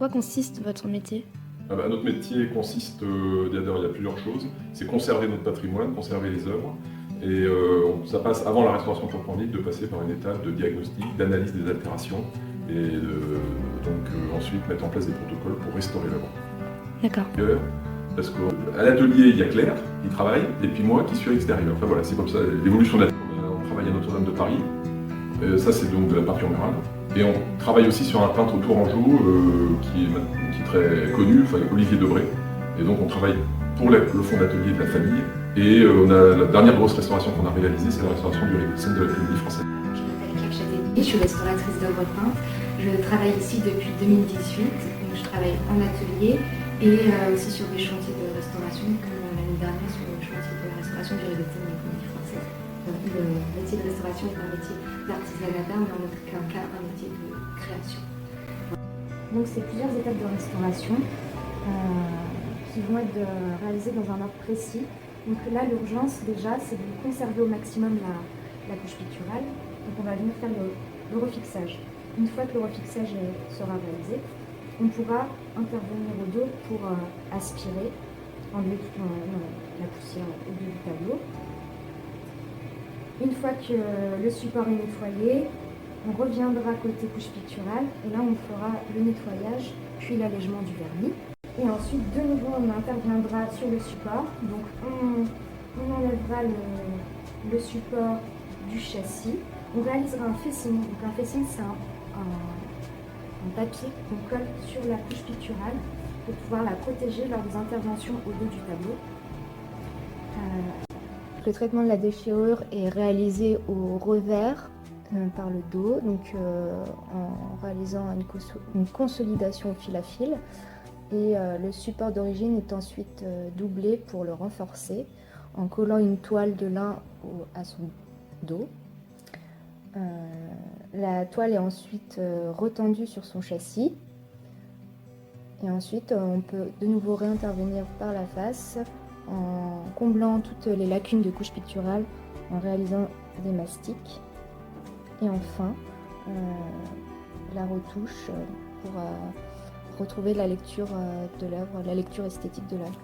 quoi consiste votre métier? Notre métier consiste, il y a plusieurs choses. C'est conserver notre patrimoine, conserver les œuvres. Et ça passe, avant la restauration proprement dite, de passer par une étape de diagnostic, d'analyse des altérations, et ensuite mettre en place des protocoles pour restaurer l'œuvre. D'accord. Parce qu'à l'atelier, il y a Claire qui travaille, et puis moi qui suis à l'extérieur. Enfin voilà, c'est comme ça l'évolution de la... On travaille à Notre-Dame de Paris. Ça, c'est donc de la peinture murale. Et on travaille aussi sur un peintre au Tourangeau qui est très connu, Olivier Debré. Et donc on travaille pour le fonds d'atelier de la famille. Et la dernière grosse restauration qu'on a réalisée, c'est la restauration du Ridexon de la Comédie Française. Je m'appelle Claire Châtaignier, je suis restauratrice d'œuvres peintes. Je travaille ici depuis 2018. Donc je travaille en atelier et aussi sur des chantiers de restauration, comme l'année dernière sur le chantier de restauration du Ridexon de la Comédie Française. Le métier de restauration est un métier d'artisanat d'art, mais en aucun cas un métier de création. Donc c'est plusieurs étapes de restauration qui vont être réalisées dans un ordre précis. Donc là, l'urgence déjà, c'est de conserver au maximum la couche picturale. Donc on va venir faire le refixage. Une fois que le refixage sera réalisé, on pourra intervenir au dos pour aspirer, enlever toute la poussière au dos du tableau. Une fois que le support est nettoyé, on reviendra côté couche picturale et là on fera le nettoyage puis l'allègement du vernis. Et ensuite de nouveau on interviendra sur le support. Donc on enlèvera le support du châssis. On réalisera un facing. Donc un facing c'est un papier qu'on colle sur la couche picturale pour pouvoir la protéger lors des interventions au dos du tableau. Le traitement de la déchirure est réalisé au revers par le dos, donc en réalisant une consolidation fil à fil. Et le support d'origine est ensuite doublé pour le renforcer en collant une toile de lin à son dos. La toile est ensuite retendue sur son châssis. Et ensuite, on peut de nouveau réintervenir par la face en comblant toutes les lacunes de couche picturale, en réalisant des mastiques. Et enfin, la retouche pour retrouver la lecture de l'œuvre, la lecture esthétique de l'œuvre.